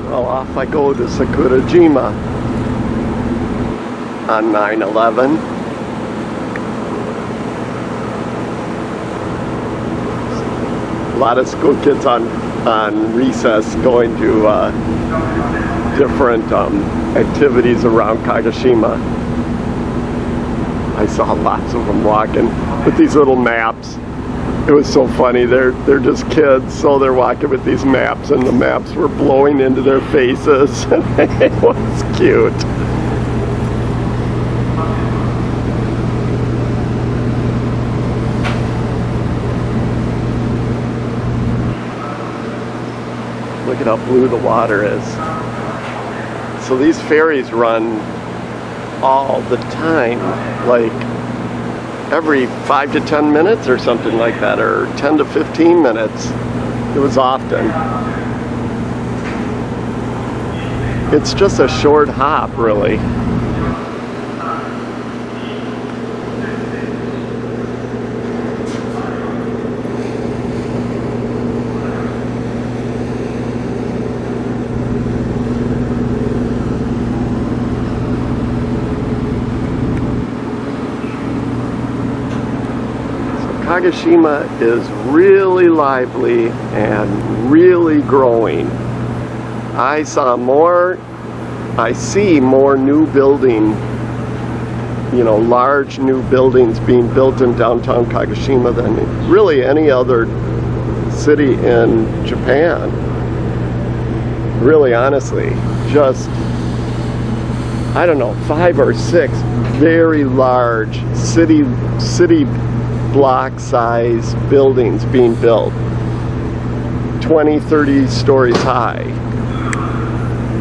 Well, off I go to Sakurajima on 9/11. A lot of school kids on recess going to different activities around Kagoshima. I saw lots of them walking with these little maps. It was so funny. They're just kids, so they're walking with these maps, and the maps were blowing into their faces. It was cute. Look at how blue the water is. So these ferries run all the time, like every 5 to 10 minutes or something like that, or 10 to 15 minutes. It was often. It's just a short hop, really. Kagoshima is really lively and really growing. I see more new building, large new buildings being built in downtown Kagoshima than really any other city in Japan. Really, honestly, just, I don't know, 5 or 6 very large city block size buildings being built, 20, 30 stories high.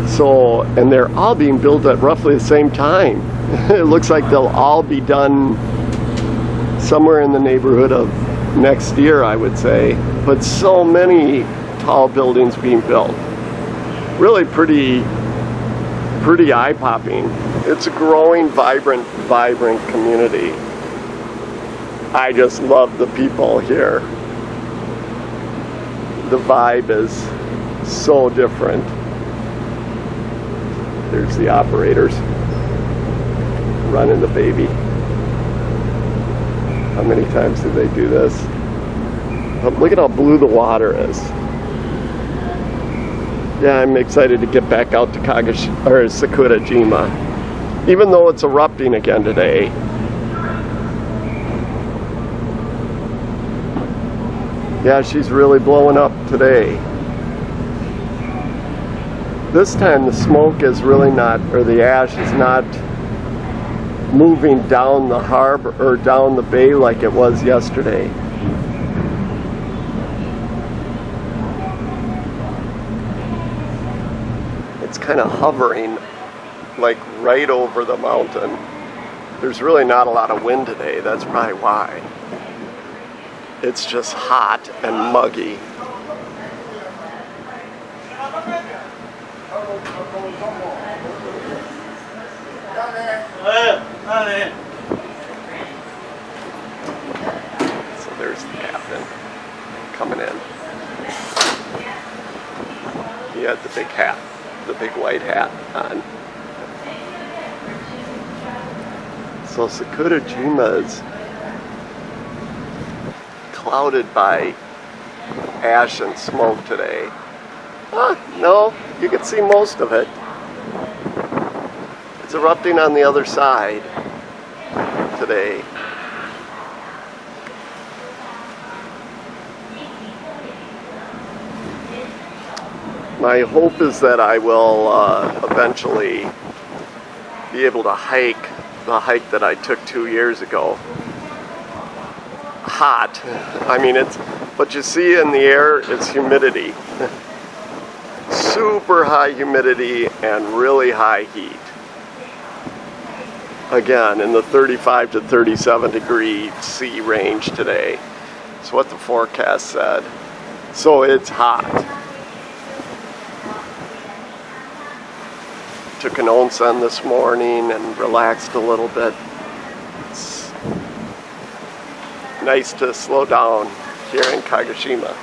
So, and they're all being built at roughly the same time. It looks like they'll all be done somewhere in the neighborhood of next year, I would say. But so many tall buildings being built. Really pretty eye-popping. It's a growing, vibrant community. I just love the people here. The vibe is so different. There's the operators running the baby. How many times did they do this? But look at how blue the water is. Yeah, I'm excited to get back out to Sakurajima, even though it's erupting again today. Yeah, she's really blowing up today. This time the smoke is really not, or the ash is not moving down the harbor or down the bay like it was yesterday. It's kind of hovering like right over the mountain. There's really not a lot of wind today, that's probably why. It's just hot and muggy. So there's the captain coming in. He had the big hat, the big white hat on. So Sakurajima is clouded by ash and smoke today. No, you can see most of it. It's erupting on the other side today. My hope is that I will eventually be able to hike the hike that I took 2 years ago. Hot. I mean, but you see in the air, it's humidity. Super high humidity and really high heat. Again, in the 35 to 37 degree C range today. That's what the forecast said. So it's hot. Took an onsen this morning and relaxed a little bit. It's nice to slow down here in Kagoshima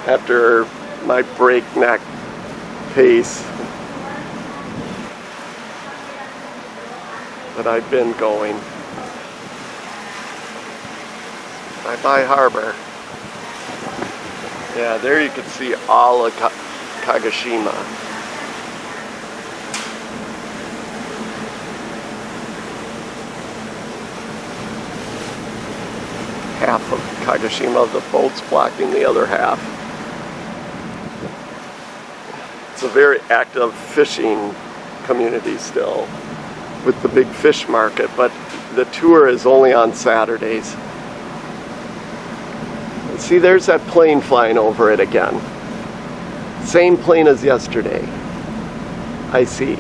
after my breakneck pace that I've been going. Bye-bye harbor. Yeah, there you can see all of Kagoshima. Half of Kagoshima, the boat's blocking the other half. It's a very active fishing community still with the big fish market, but the tour is only on Saturdays. See, there's that plane flying over it again. Same plane as yesterday. I see.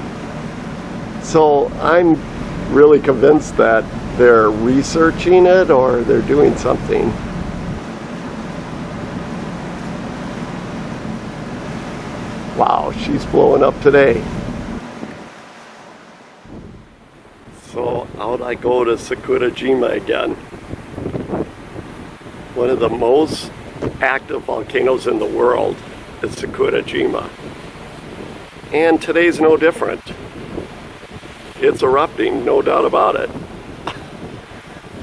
So I'm really convinced that they're researching it or they're doing something. Wow, she's blowing up today. So out I go to Sakurajima again. One of the most active volcanoes in the world is Sakurajima. And today's no different. It's erupting, no doubt about it.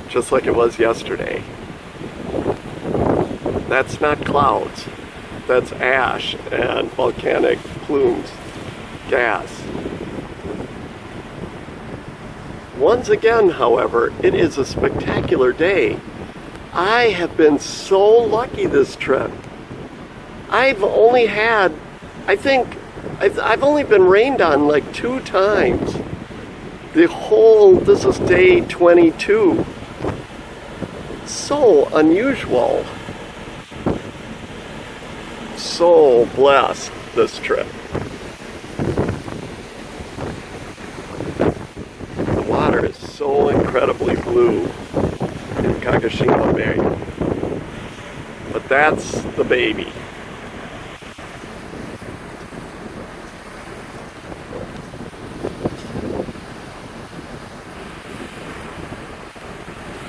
Just like it was yesterday. That's not clouds. That's ash and volcanic plumes, gas. Once again, however, it is a spectacular day. I have been so lucky this trip. I've only had, I've only been rained on like 2 times. This is day 22. So unusual. So blessed this trip. The water is so incredibly blue in Kagoshima Bay. But that's the baby.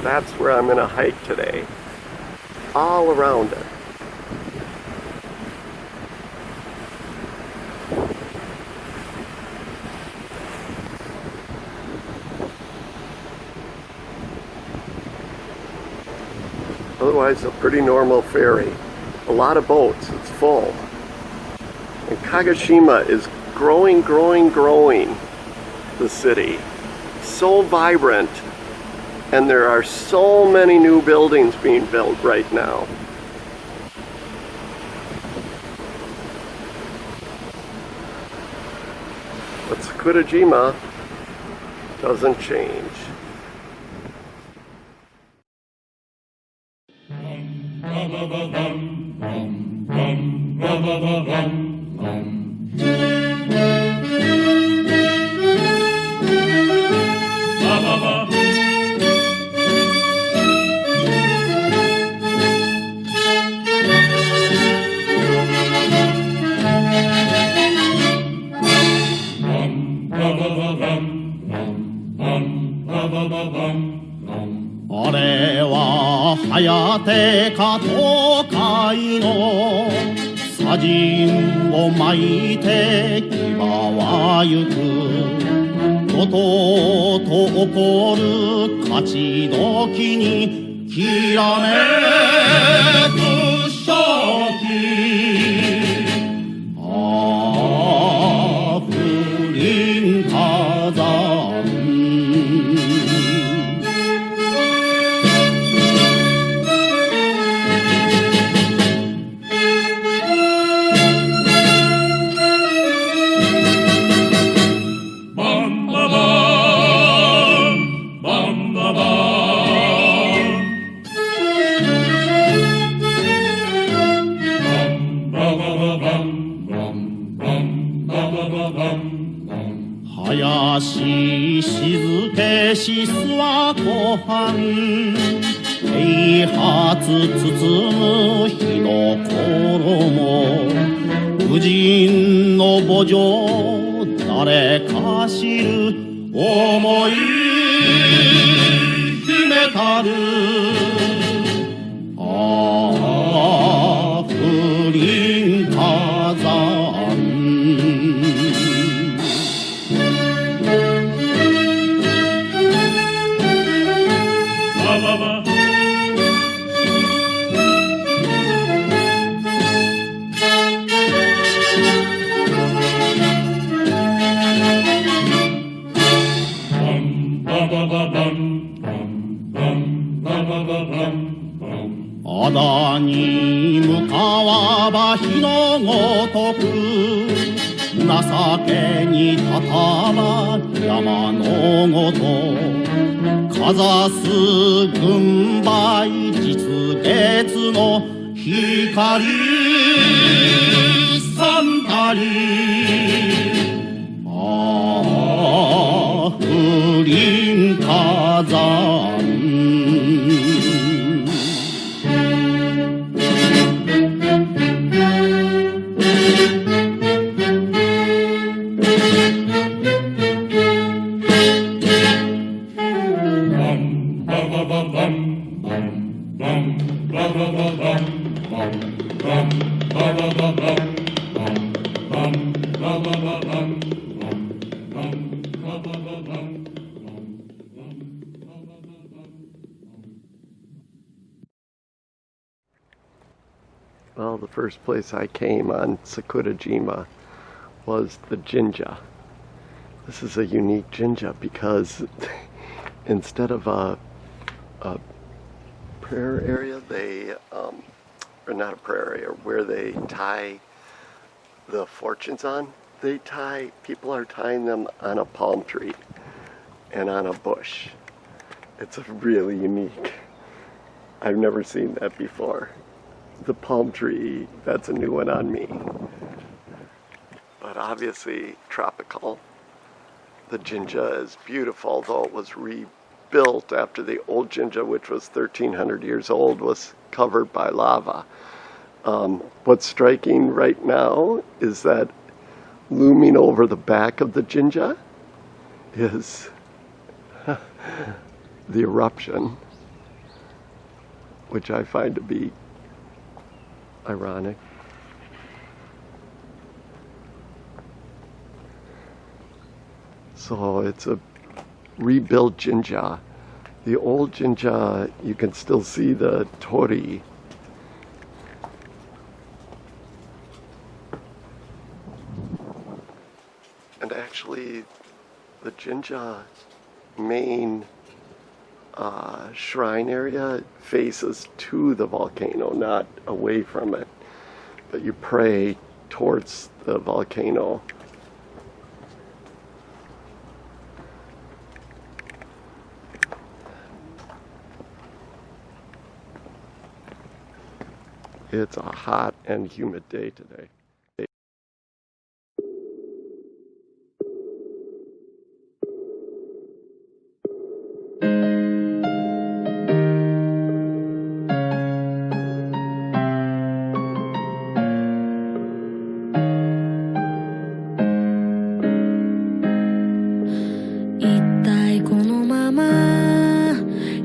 That's where I'm going to hike today. All around it. Otherwise, a pretty normal ferry. A lot of boats, it's full. And Kagoshima is growing, the city. So vibrant, and there are so many new buildings being built right now. But Sakurajima doesn't change.あれは早手か東海の砂塵を巻いて牙は行くととと起こる勝ち時にきらめく正気あふりん火山林静けし諏訪湖畔啓発包む日の衣婦人の慕情誰か知る思い秘めたるあふりん火山あだに向かわば火のごとく情けにたたま山のごとかざす軍配実月の光さんたりあふりん火山Well, the first place I came on Sakurajima was the jinja. This is a unique jinja because instead of a prayer area, they, or not a prayer area, where they tie the fortunes on, people are tying them on a palm tree and on a bush. It's really unique. I've never seen that before. The palm tree, that's a new one on me. But obviously tropical. The jinja is beautiful, though it was rebuilt after the old jinja, which was 1,300 years old, was covered by lava. What's striking right now is that looming over the back of the jinja is the eruption, which I find to be ironic. So it's a rebuilt jinja. The old jinja, you can still see the tori. And actually, the Jinja main shrine area faces to the volcano, not away from it. But you pray towards the volcano. It's a hot and humid day today. 一体このまま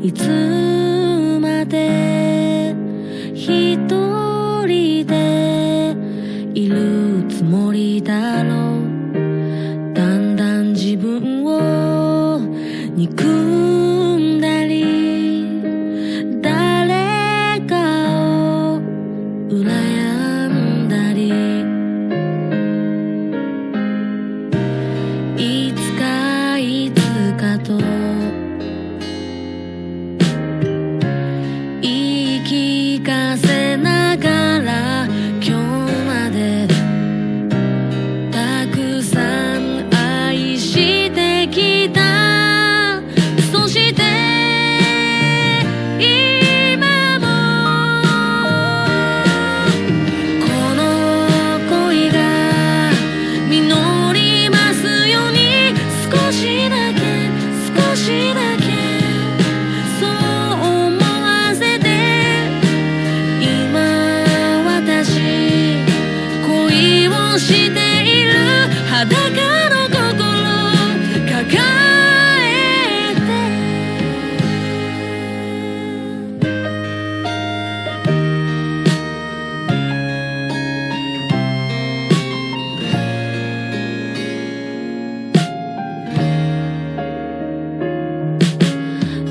いつまで一人でいるつもりだろう。だんだん自分を憎んだり誰かを羨んだり、いつかいつかと言い聞かせながら今日までたくさん愛してきた。そして今もこの恋が実りますように、少しだけ少しだけそう思わせて、今私恋をしている裸の心抱えて。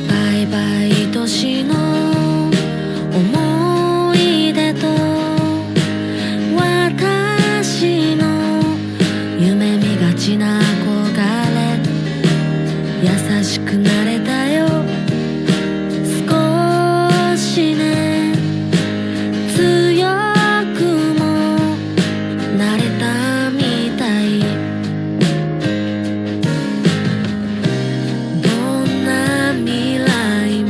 バイバイ年の思い出と私の夢見がちな憧れ、優しくなれたよ少しね、強くもなれたみたい。どんな未来も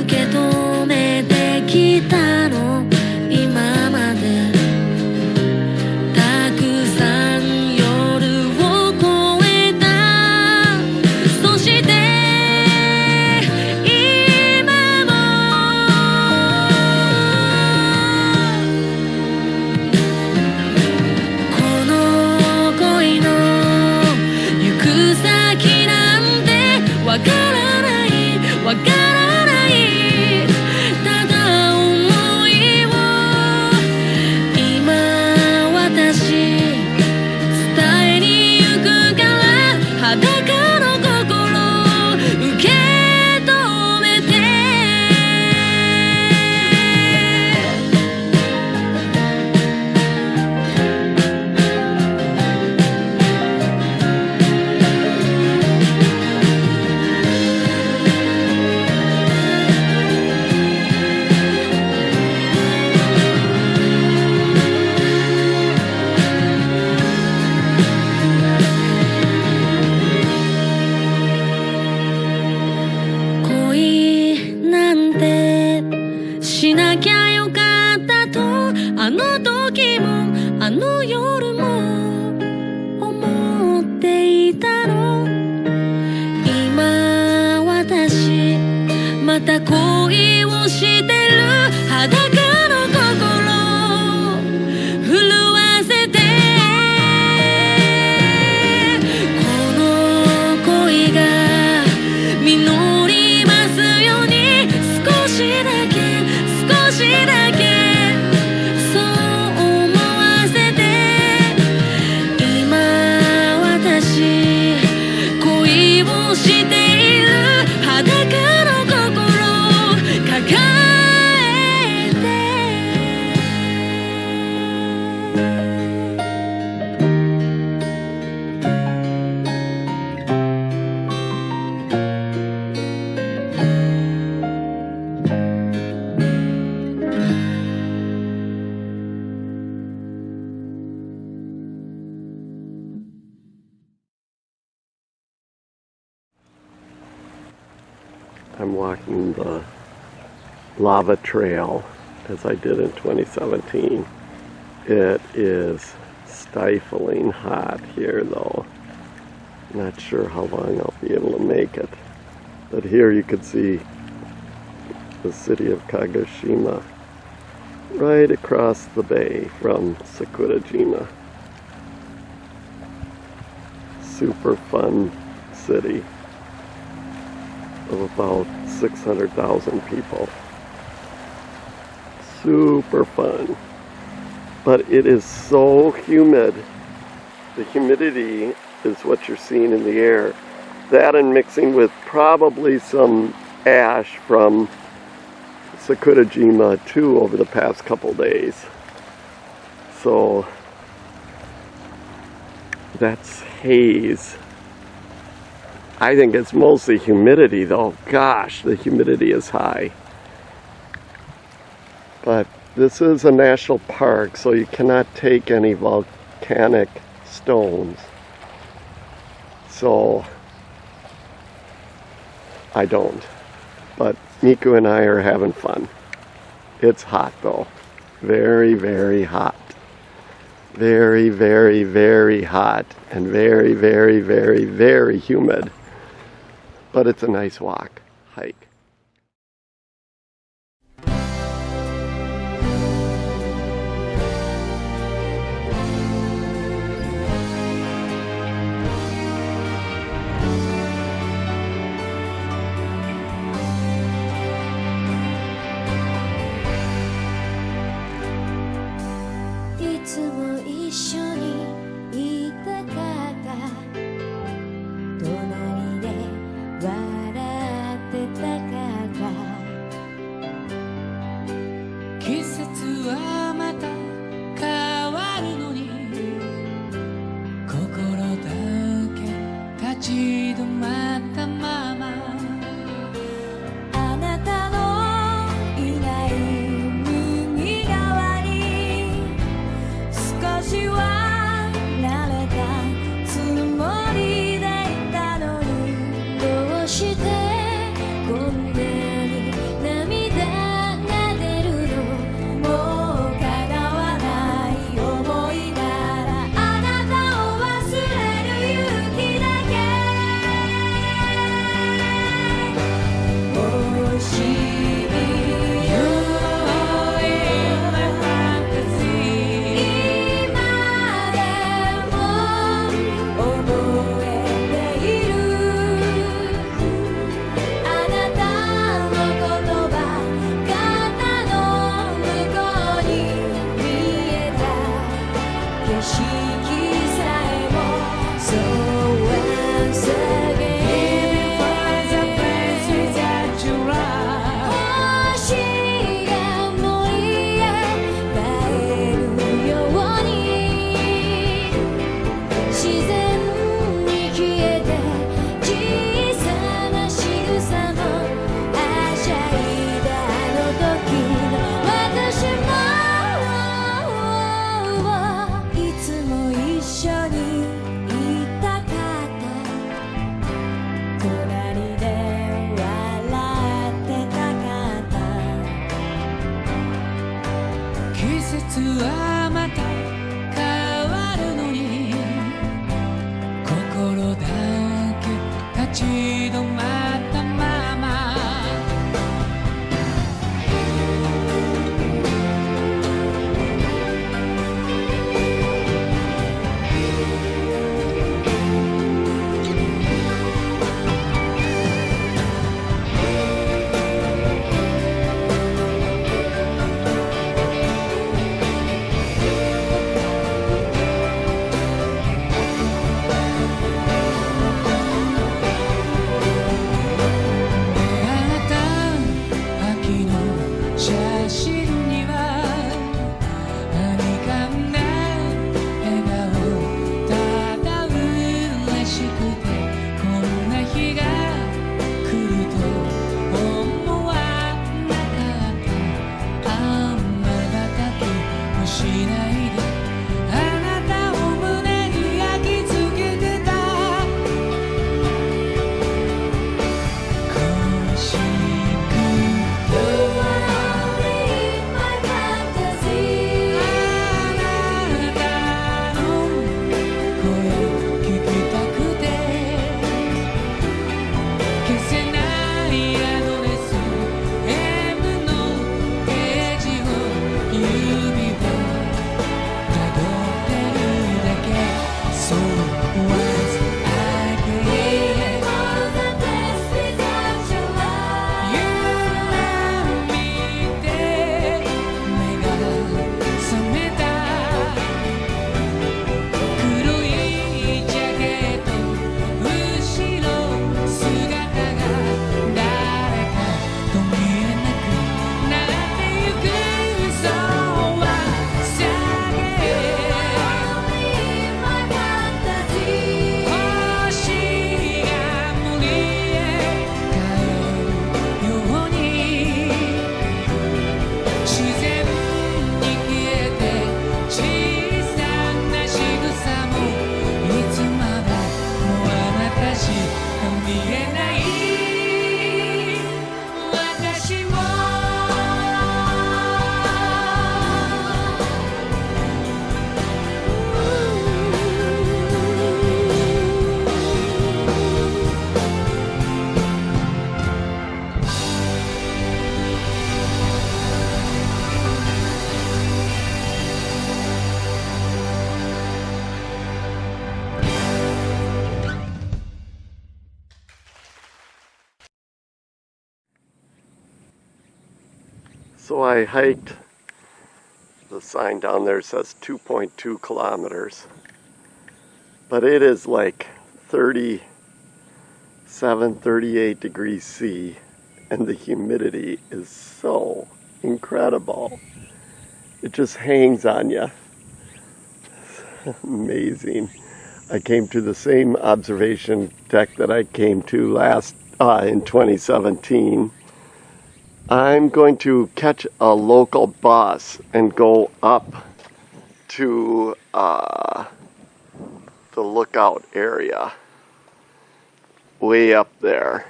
受け止めてきたの、今までたくさん夜を越えた。そして今もこの恋の行く先なんてわからないわからない、ただ思いを今私伝えに行くから、裸の心受け止めて。恋なんてしなきゃよかったと、あの時もあの夜も思っていたの。今私また恋をしてる裸の心震わせて。この恋が実りますように、少しだけ少しだけそう思わせて。今私恋をしている裸の心抱 walking the lava trail as I did in 2017. It is stifling hot here though. Not sure how long I'll be able to make it. But here you can see the city of Kagoshima right across the bay from Sakurajima. Super fun city of about 600,000 people. Super fun. But it is so humid. The humidity is what you're seeing in the air. That and mixing with probably some ash from Sakurajima too over the past couple days. So that's haze. I think it's mostly humidity though. Gosh, the humidity is high. But this is a national park, so you cannot take any volcanic stones. So I don't. But Miku and I are having fun. It's hot though. Very, very hot. Very, very, very hot. And very, very, very, very humid. But it's a nice walk, hike. So I hiked, the sign down there says 2.2 kilometers, but it is like 37, 38 degrees C, and the humidity is so incredible. It just hangs on you. Amazing. I came to the same observation deck that I came to last in 2017. I'm going to catch a local bus and go up to the lookout area, way up there.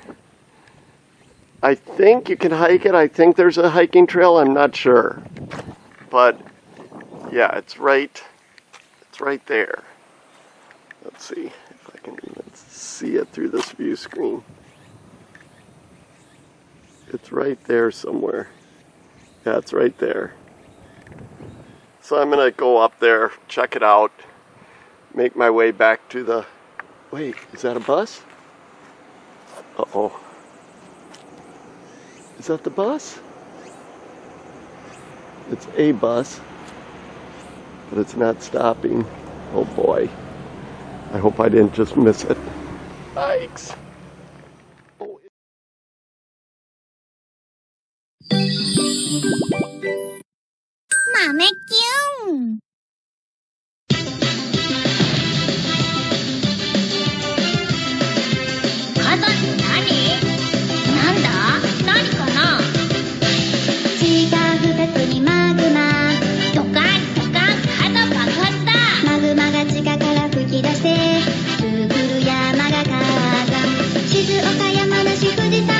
I think you can hike it. I think there's a hiking trail. I'm not sure, but yeah, it's right there. Let's see if I can even see it through this view screen. It's right there somewhere. Yeah, it's right there. So I'm gonna go up there, check it out, make my way back to the... Wait, is that a bus? Uh-oh. Is that the bus? It's a bus, but it's not stopping. Oh boy. I hope I didn't just miss it. Yikes. Mame Kyun! 肩って何？なんだ？何かな？地が二つにマグマ。ドカンドカン肩爆発だ。マグマが地下から吹き出して作る山が火山。静岡、山梨、富士山。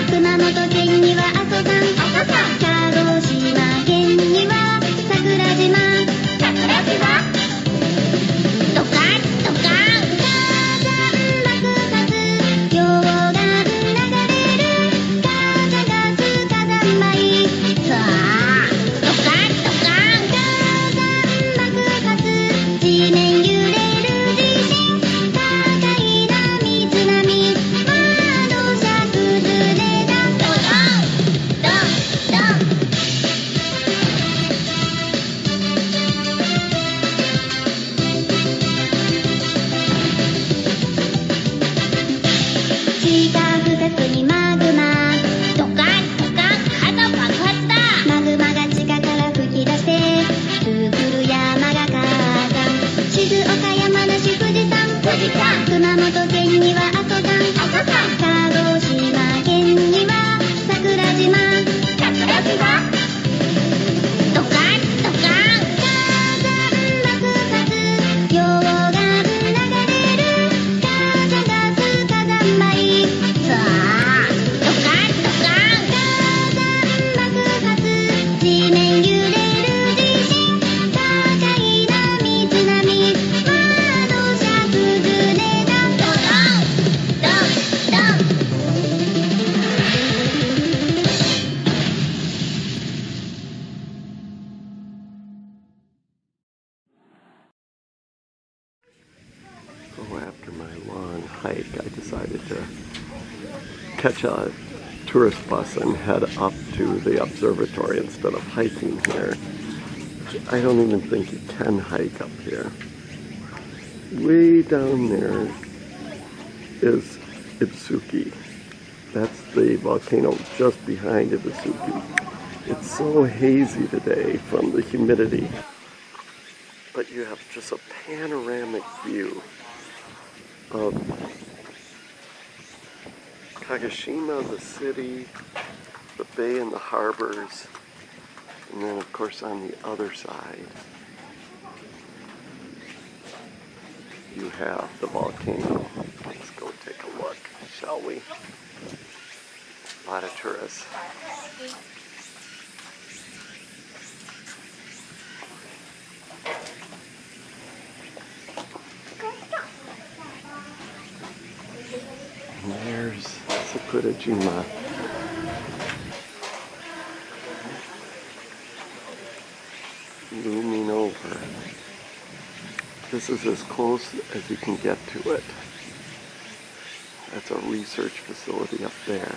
熊本県には阿蘇山。鹿児島県には桜島。hike, I decided to catch a tourist bus and head up to the observatory instead of hiking here. I don't even think you can hike up here. Way down there is Itsuki. That's the volcano just behind Itsuki. It's so hazy today from the humidity, but you have just a panoramic view of Kagoshima, the city, the bay and the harbors, and then of course on the other side you have the volcano. Let's go take a look, shall we? A lot of tourists. And there's Sakurajima. Looming over. This is as close as you can get to it. That's a research facility up there.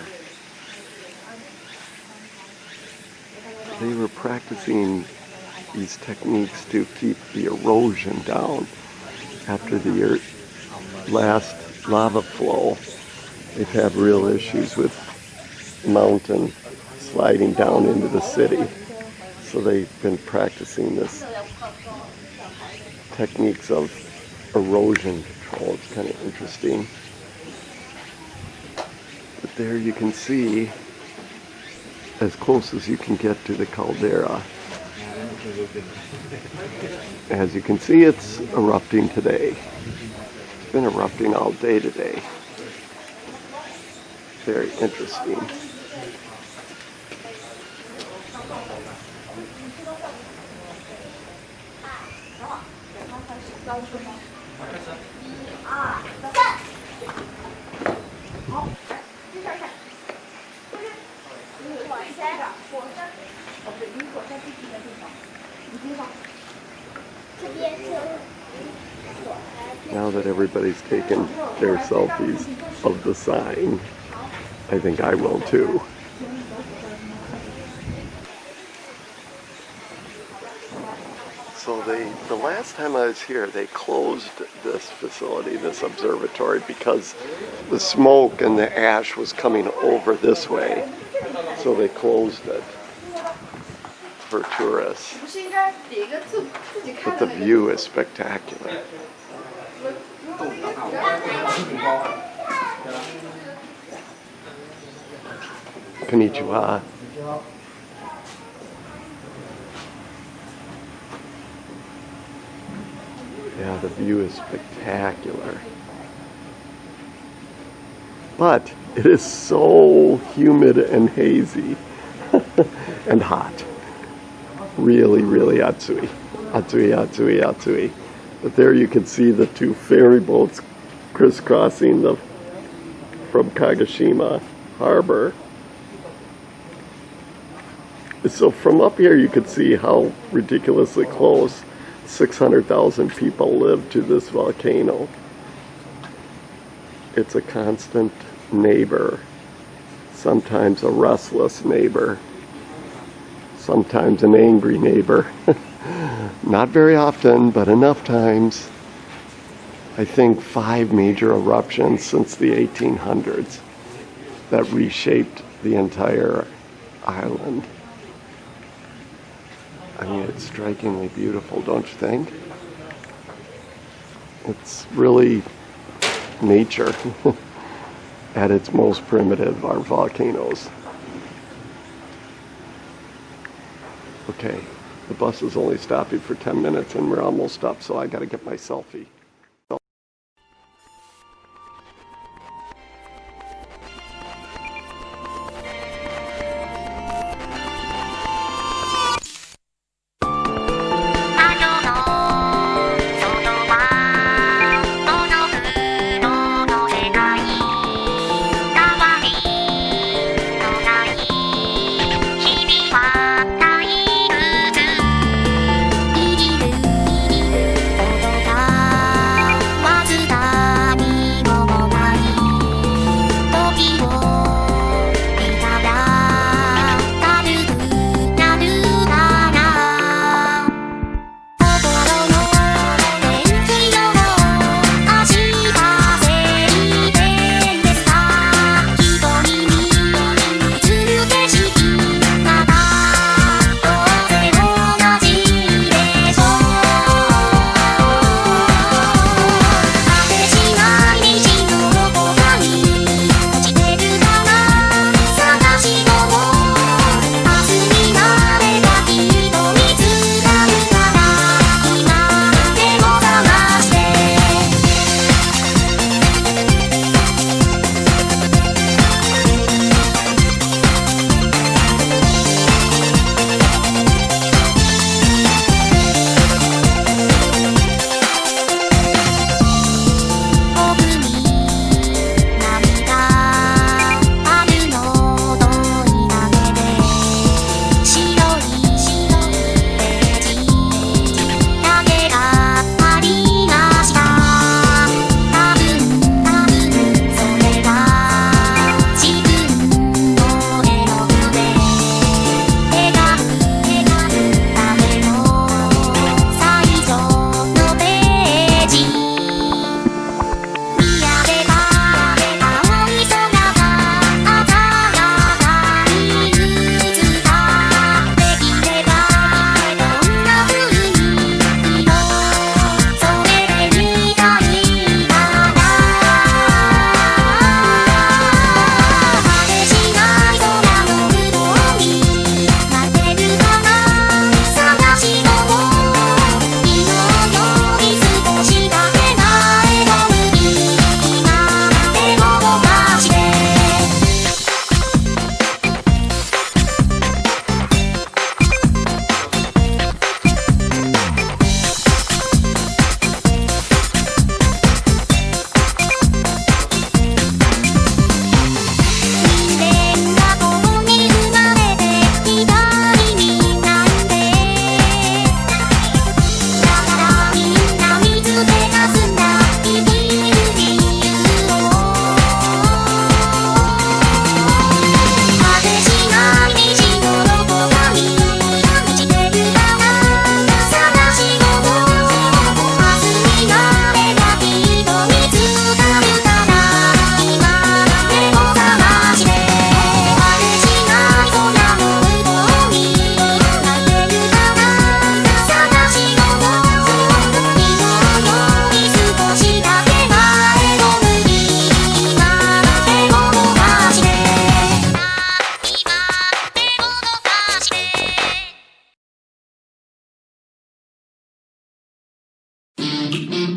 They were practicing these techniques to keep the erosion down after the last lava flow. They've had real issues with mountain sliding down into the city. So they've been practicing this techniques of erosion control. It's kind of interesting. But there you can see as close as you can get to the caldera. As you can see, it's erupting today. It's been erupting all day today. Very interesting. Now that everybody's taken their selfies of the sign, I think I will too. So the last time I was here, they closed this facility, this observatory, because the smoke and the ash was coming over this way. So they closed it for tourists. But the view is spectacular. Konnichiwa. Yeah, the view is spectacular. But it is so humid and hazy and hot. Really, really atsui. Atsui, atsui, atsui. But there you can see the two ferry boats crisscrossing from Kagoshima Harbor. So from up here you can see how ridiculously close 600,000 people live to this volcano. It's a constant neighbor, sometimes a restless neighbor, sometimes an angry neighbor. Not very often, but enough times. I think 5 major eruptions since the 1800s that reshaped the entire island. I mean, it's strikingly beautiful, don't you think? It's really nature at its most primitive, our volcanoes. Okay, the bus is only stopping for 10 minutes and we're almost up, so I gotta get my selfie.「